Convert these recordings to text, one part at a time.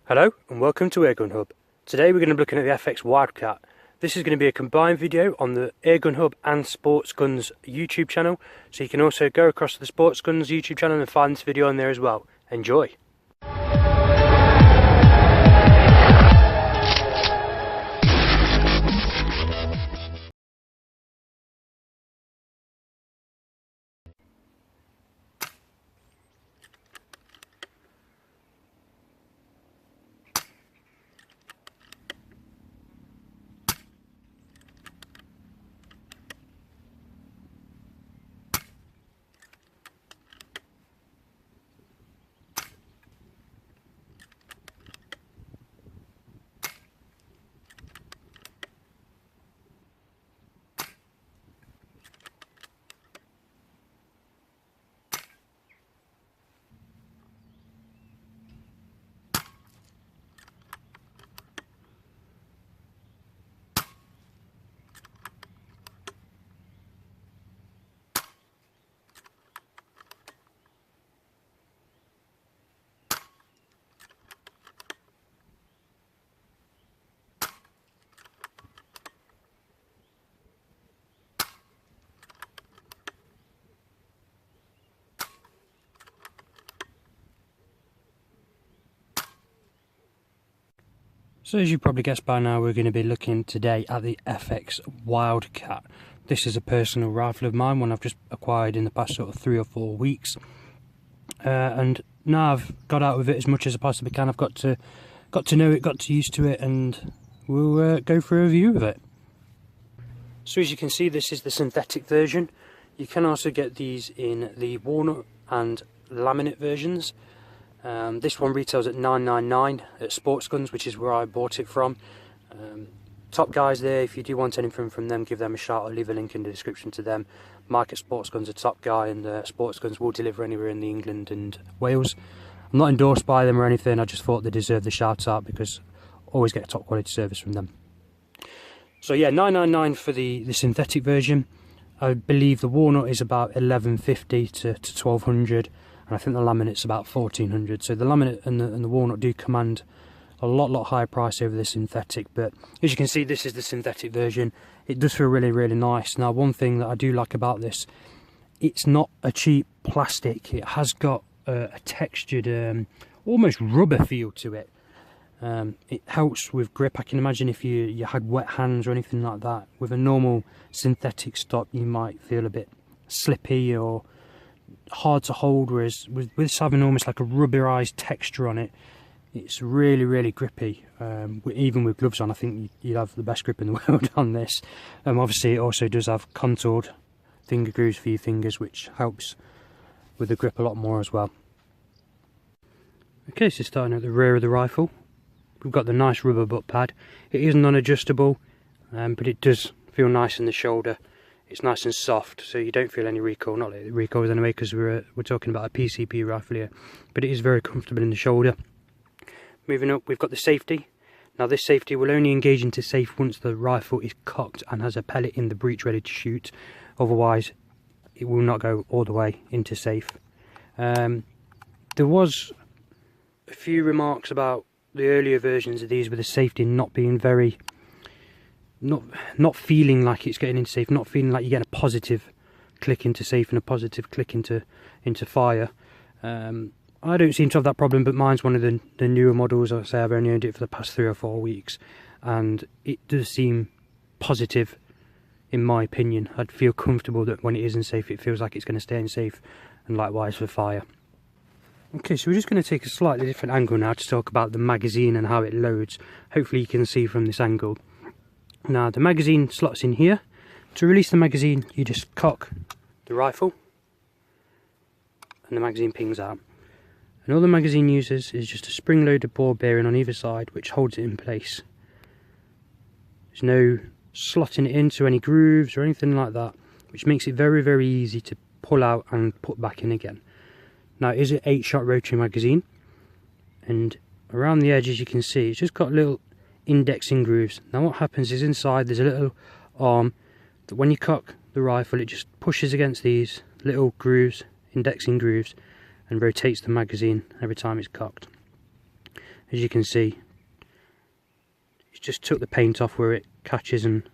Hello and welcome to Airgun Hub. Today we're going to be looking at the FX Wildcat. This is going to be a combined video on the Airgun Hub and Sports Guns YouTube channel, so you can also go across to the Sports Guns YouTube channel and find this video on there as well. Enjoy! So as you probably guessed by now, we're going to be looking today at the FX Wildcat. This is a personal rifle of mine, one I've just acquired in the past sort of 3 or 4 weeks. And now I've got out with it as much as I possibly can. I've got to know it, got used to it, and we'll go for a review of it. So as you can see, this is the synthetic version. You can also get these in the walnut and laminate versions. This one retails at $9.99 at Sports Guns, which is where I bought it from. Top guys there, if you do want anything from them, give them a shout. I'll leave a link in the description to them. Mike at Sports Guns are top guy, and Sports Guns will deliver anywhere in the England and Wales. I'm not endorsed by them or anything, I just thought they deserve the shout out because I always get top quality service from them. So yeah, $9.99 for the synthetic version. I believe the walnut is about $11.50 to $1200. And I think the laminate's about $1400. So the laminate and the walnut do command a lot higher price over the synthetic. But as you can see, this is the synthetic version. It does feel really nice. Now, one thing that I do like about this, it's not a cheap plastic. It has got a textured, almost rubber feel to it. It helps with grip. I can imagine if you had wet hands or anything like that. With a normal synthetic stock, you might feel a bit slippy or hard to hold, whereas with this having almost like a rubberized texture on it, it's really grippy. Even with gloves on, I think you'd have the best grip in the world on this. Obviously it also does have contoured finger grooves for your fingers, which helps with the grip a lot more as well. Okay, so starting at the rear of the rifle, we've got the nice rubber butt pad. It is non-adjustable, but it does feel nice in the shoulder. It's nice and soft, so you don't feel any recoil. Not like the recoil anyway, because we're talking about a PCP rifle here. But it is very comfortable in the shoulder. Moving up, we've got the safety. Now this safety will only engage into safe once the rifle is cocked and has a pellet in the breech ready to shoot. Otherwise, it will not go all the way into safe. There was a few remarks about the earlier versions of these with the safety not being very... Not feeling like it's getting into safe, not feeling like you're getting a positive click into safe and a positive click into fire. I don't seem to have that problem, but mine's one of the newer models. I say I've only owned it for the past 3 or 4 weeks, and it does seem positive in my opinion. I'd feel comfortable that when it isn't safe, it feels like it's going to stay in safe, and likewise for fire. Okay, so we're just going to take a slightly different angle now to talk about the magazine and how it loads. Hopefully you can see from this angle. Now the magazine slots in here. To release the magazine, you just cock the rifle and the magazine pings out. And all the magazine uses is just a spring-loaded ball bearing on either side, which holds it in place. There's no slotting it into any grooves or anything like that, which makes it very easy to pull out and put back in again. Now it is an 8-shot rotary magazine, and around the edges you can see it's just got little indexing grooves. Now what happens is inside there's a little arm that when you cock the rifle, it just pushes against these little grooves, indexing grooves, and rotates the magazine every time it's cocked. as you can see, it's just took the paint off where it catches and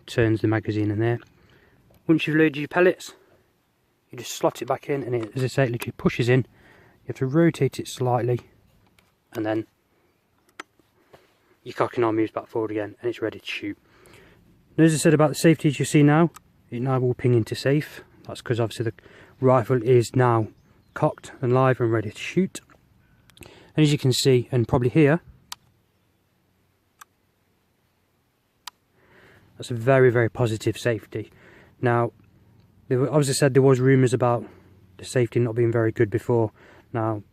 turns the magazine in there. Once you've loaded your pellets, you just slot it back in, and it, as I say, it literally pushes in. You have to rotate it slightly, and then your cocking arm moves back forward again, and it's ready to shoot. And as I said about the safety, as you see now, it now will ping into safe. That's because obviously the rifle is now cocked and live and ready to shoot. And as you can see, and probably hear, that's a very, very positive safety. Now, as I said, there was rumours about the safety not being very good before. Now,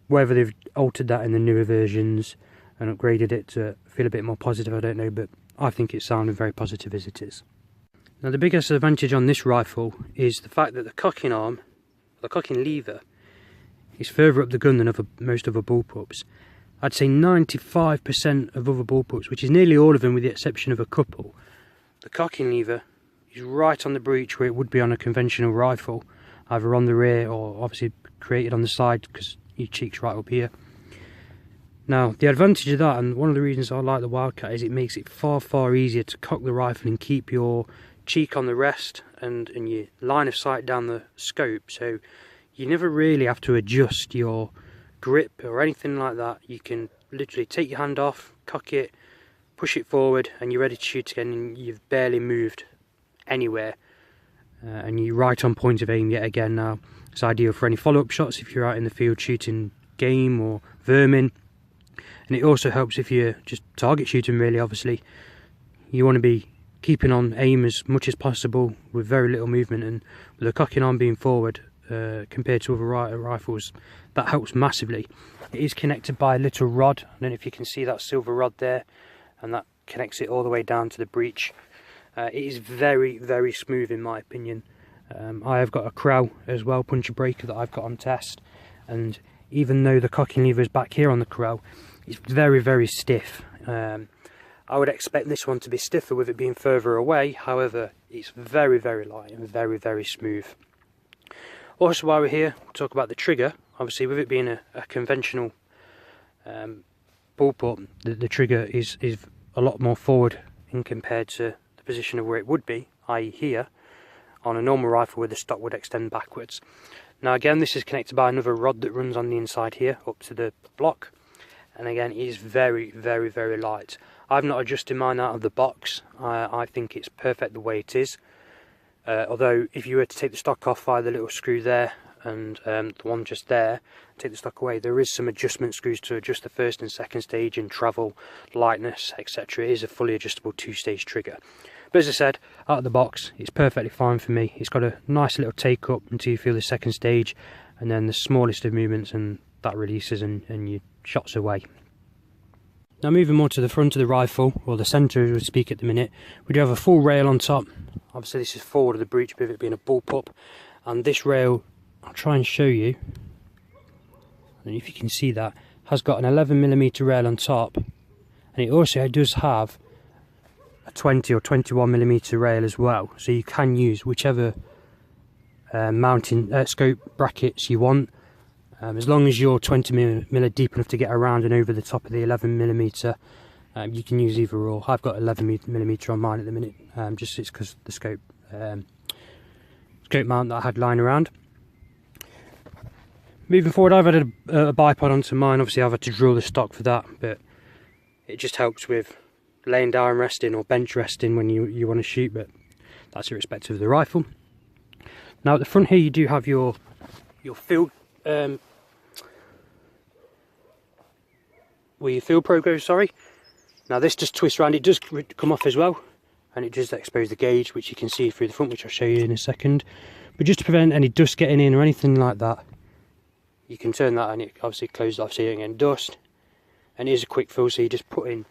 whether they've altered that in the newer versions and upgraded it to feel a bit more positive, I don't know, but I think it's sounding very positive as it is. Now, the biggest advantage on this rifle is the fact that the cocking arm, the cocking lever, is further up the gun than most other bullpups. I'd say 95% of other bullpups, which is nearly all of them with the exception of a couple, the cocking lever is right on the breech where it would be on a conventional rifle, either on the rear or obviously created on the side because your cheek's right up here. Now, the advantage of that, and one of the reasons I like the Wildcat, is it makes it far easier to cock the rifle and keep your cheek on the rest and your line of sight down the scope, so you never really have to adjust your grip or anything like that. You can literally take your hand off, cock it, push it forward, and you're ready to shoot again, and you've barely moved anywhere, and you're right on point of aim yet again. Now, it's ideal for any follow-up shots if you're out in the field shooting game or vermin, and it also helps if you're just target shooting. Really, obviously you want to be keeping on aim as much as possible with very little movement, and with the cocking arm being forward compared to other rifles, that helps massively. It is connected by a little rod. I don't know if you can see that silver rod there, and that connects it all the way down to the breech. It is very smooth in my opinion. I have got a Crow as well, puncher breaker, that I've got on test, and even though the cocking lever is back here on the Crow, it's very stiff. I would expect this one to be stiffer with it being further away. However, it's very light and very smooth. Also, while we're here, we'll talk about the trigger. Obviously, with it being a conventional bullpup, the trigger is a lot more forward in compared to the position of where it would be, i.e. here, on a normal rifle where the stock would extend backwards. Now again, this is connected by another rod that runs on the inside here up to the block, and again, it is very light. I've not adjusted mine out of the box. I think it's perfect the way it is. Although if you were to take the stock off via the little screw there and the one just there, take the stock away, there is some adjustment screws to adjust the first and second stage and travel, lightness, etc. It is a fully adjustable 2-stage trigger. But as I said, out of the box, it's perfectly fine for me. It's got a nice little take up until you feel the second stage, and then the smallest of movements, and that releases and your shot's away. Now, moving more to the front of the rifle, or the centre as we speak at the minute, we do have a full rail on top. Obviously this is forward of the breech with it being a bullpup, and this rail, I'll try and show you, and if you can see that, has got an 11mm rail on top, and it also does have a 20 or 21mm rail as well, so you can use whichever mounting scope brackets you want. As long as you're 20mm deep enough to get around and over the top of the 11mm, you can use either or. I've got 11mm on mine at the minute, just it's because the scope mount that I had lying around. Moving forward, I've added a bipod onto mine. Obviously I've had to drill the stock for that, but it just helps with laying down resting or bench resting when you want to shoot, but that's irrespective of the rifle. Now at the front here you do have your field where your field pro goes, sorry. Now this just twists around, it does come off as well, and it does expose the gauge, which you can see through the front, which I'll show you in a second. But just to prevent any dust getting in or anything like that, you can turn that and it obviously closes off so you don't get any dust. And it is a quick fill, so you just put in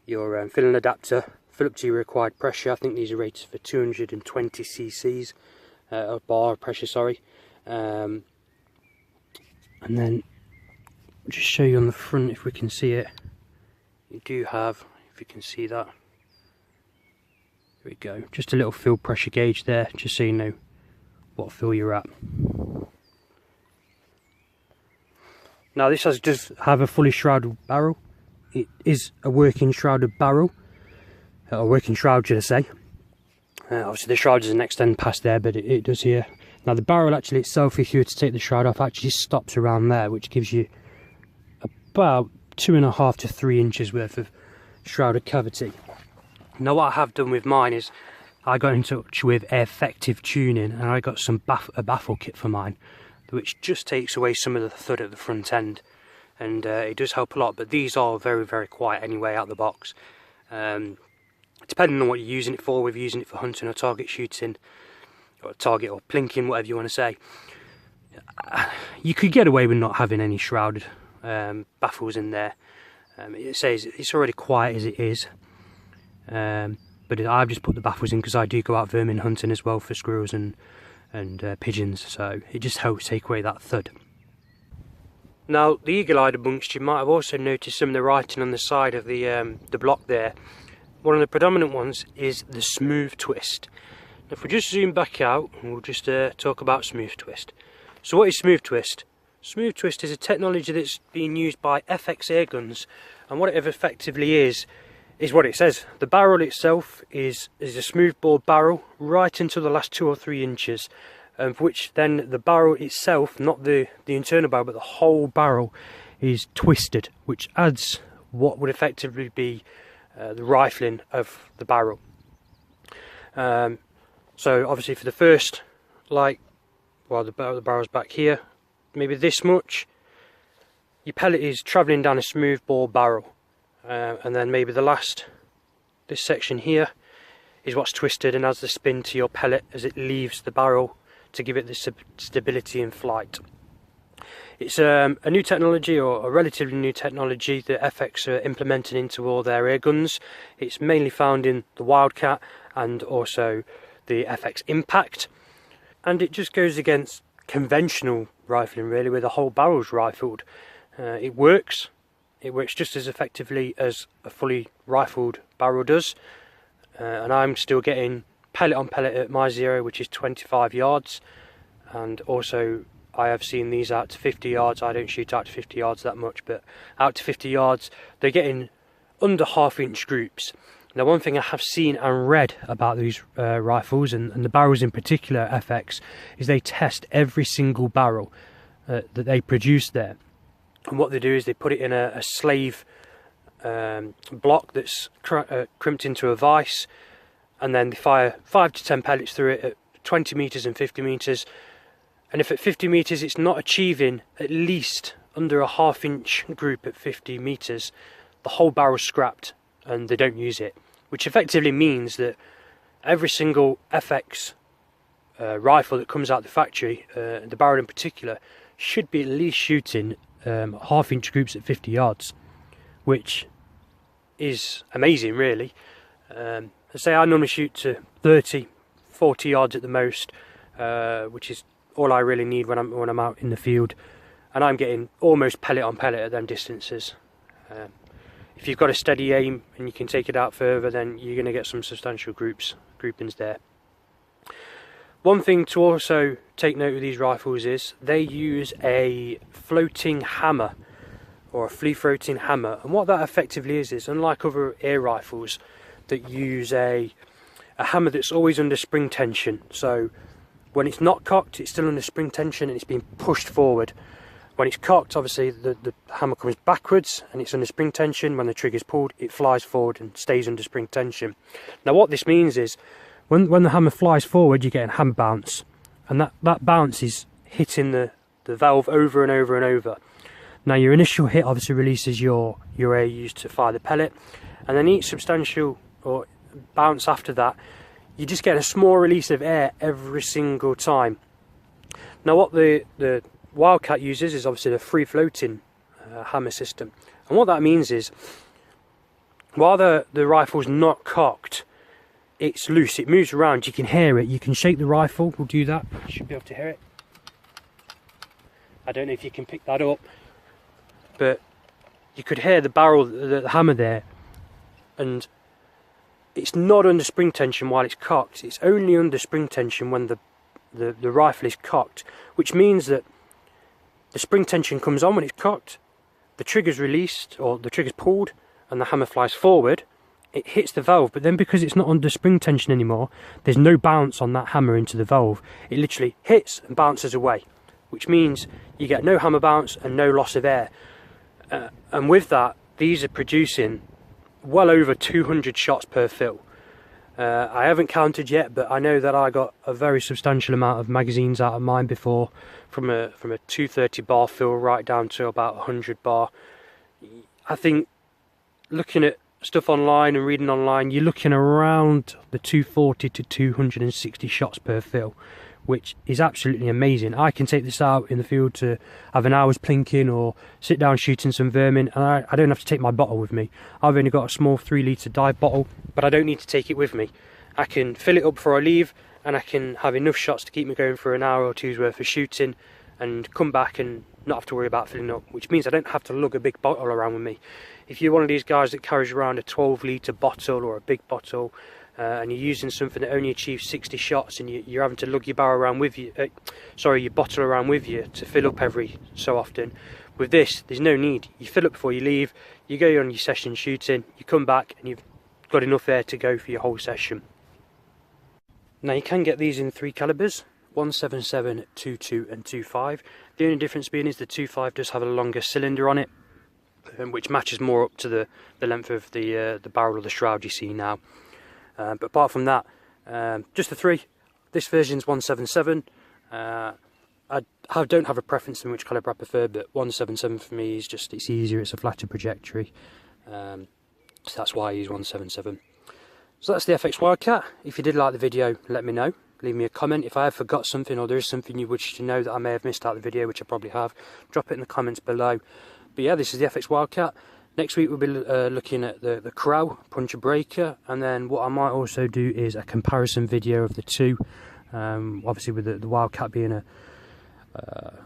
your filling adapter, fill up to your required pressure. I think these are rated for 220 cc's of bar pressure, sorry. And then I'll just show you on the front if we can see it. You do have, if you can see that, there we go, just a little field pressure gauge there, just so you know what fill you're at. Now this does have a fully shrouded barrel. It is a working shrouded barrel, or working shroud should I say. Obviously the shroud doesn't extend past there, but it does here. Now the barrel actually itself, if you were to take the shroud off, actually stops around there, which gives you about 2.5 to 3 inches worth of shrouded cavity. Now what I have done with mine is I got in touch with Effective Tuning, and I got a baffle kit for mine, which just takes away some of the thud at the front end, and it does help a lot. But these are very, very quiet anyway out the box. Depending on what you're using it for, whether you're using it for hunting or target shooting, or target or plinking, whatever you want to say, you could get away with not having any shrouded baffles in there. It says it's already quiet as it is, but I've just put the baffles in because I do go out vermin hunting as well for squirrels and pigeons, so it just helps take away that thud. Now the eagle-eyed amongst you might have also noticed some of the writing on the side of the block there. One of the predominant ones is the smooth twist. Now if we just zoom back out, and we'll just talk about smooth twist. So what is smooth twist? Smooth twist is a technology that's being used by FX air guns, and what it effectively is what it says. The barrel itself is a smooth bore barrel right into the last 2 or 3 inches, which then the barrel itself, not the internal barrel, but the whole barrel is twisted, which adds what would effectively be the rifling of the barrel. So obviously for the first, the barrel's back here, maybe this much, your pellet is travelling down a smooth bore barrel, and then maybe this section here is what's twisted and adds the spin to your pellet as it leaves the barrel to give it the stability in flight. It's a new technology, or a relatively new technology, that FX are implementing into all their air guns. It's mainly found in the Wildcat and also the FX Impact, and it just goes against conventional rifling really, where the whole barrel's rifled. It works just as effectively as a fully rifled barrel does, and I'm still getting pellet on pellet at my zero, which is 25 yards, and also I have seen these out to 50 yards. I don't shoot out to 50 yards that much, but out to 50 yards they're getting under 1/2 inch groups. Now one thing I have seen and read about these rifles, and the barrels in particular, FX, is they test every single barrel that they produce there. And what they do is they put it in a slave block that's crimped into a vise, and then they fire 5 to 10 pellets through it at 20 metres and 50 metres. And if at 50 metres it's not achieving at least under a 1/2 inch group at 50 metres, the whole barrel's scrapped and they don't use it. Which effectively means that every single FX rifle that comes out the factory, the barrel in particular, should be at least shooting 1/2 inch groups at 50 yards, which is amazing really. I say I normally shoot to 30, 40 yards at the most, which is all I really need when I'm out in the field, and I'm getting almost pellet on pellet at them distances. If you've got a steady aim and you can take it out further, then you're going to get some substantial groupings there. One thing to also take note of these rifles is they use a floating hammer, or a free floating hammer, and what that effectively is unlike other air rifles that use a hammer that's always under spring tension. So when it's not cocked, it's still under spring tension and it's being pushed forward. When it's cocked, obviously the hammer comes backwards and it's under spring tension. When the trigger's pulled, it flies forward and stays under spring tension. Now what this means is when the hammer flies forward, you're getting hammer bounce, and that bounce is hitting the valve over and over and over. Now your initial hit obviously releases your air used to fire the pellet, and then each substantial or bounce after that, you just get a small release of air every single time. Now what the Wildcat uses is obviously the free floating hammer system, and what that means is while the rifle's not cocked, it's loose, it moves around, you can hear it, you can shake the rifle. We'll do that, you should be able to hear it. I don't know if you can pick that up, but you could hear the barrel, the hammer there, and it's not under spring tension while it's cocked. It's only under spring tension when the rifle is cocked, which means that the spring tension comes on when it's cocked, the trigger's released, or the trigger's pulled, and the hammer flies forward. It hits the valve, but then because it's not under spring tension anymore, there's no bounce on that hammer into the valve. It literally hits and bounces away, which means you get no hammer bounce and no loss of air. And with that, these are producing well over 200 shots per fill. I haven't counted yet, but I know that I got a very substantial amount of magazines out of mine before, from a 230 bar fill right down to about 100 bar. I think looking at stuff online and reading online, you're looking around the 240 to 260 shots per fill, which is absolutely amazing. I can take this out in the field to have an hour's plinking or sit down shooting some vermin, and I don't have to take my bottle with me. I've only got a small 3 litre dive bottle, but I don't need to take it with me. I can fill it up before I leave, and I can have enough shots to keep me going for an hour or two's worth of shooting and come back and not have to worry about filling up, which means I don't have to lug a big bottle around with me. If you're one of these guys that carries around a 12 litre bottle or a big bottle, and you're using something that only achieves 60 shots, and you're having to lug your barrel around with you, your bottle around with you to fill up every so often. With this, there's no need. You fill up before you leave, you go on your session shooting, you come back and you've got enough air to go for your whole session. Now you can get these in 3 calibers, 177, 22 and 25. The only difference being is the 25 does have a longer cylinder on it, which matches more up to the length of the barrel of the shroud you see now. But apart from that, just the 3. This version's 177. I don't have a preference in which calibre I prefer, but 177 for me is just, it's easier, it's a flatter trajectory. So that's why I use 177. So that's the FX Wildcat. If you did like the video, let me know. Leave me a comment. If I have forgot something or there is something you wish to know that I may have missed out of the video, which I probably have, drop it in the comments below. But yeah, this is the FX Wildcat. Next week we'll be looking at the Crow puncher breaker, and then what I might also do is a comparison video of the two. Obviously with the Wildcat being a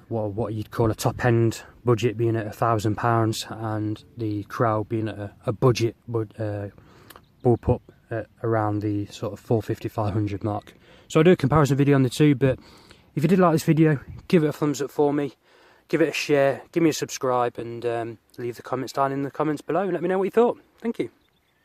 what you'd call a top end budget, being at £1,000, and the Crow being at a budget bullpup at around the sort of 450-500 mark. So I'll do a comparison video on the two. But if you did like this video, give it a thumbs up for me, give it a share, give me a subscribe, and leave the comments down in the comments below and let me know what you thought. Thank you.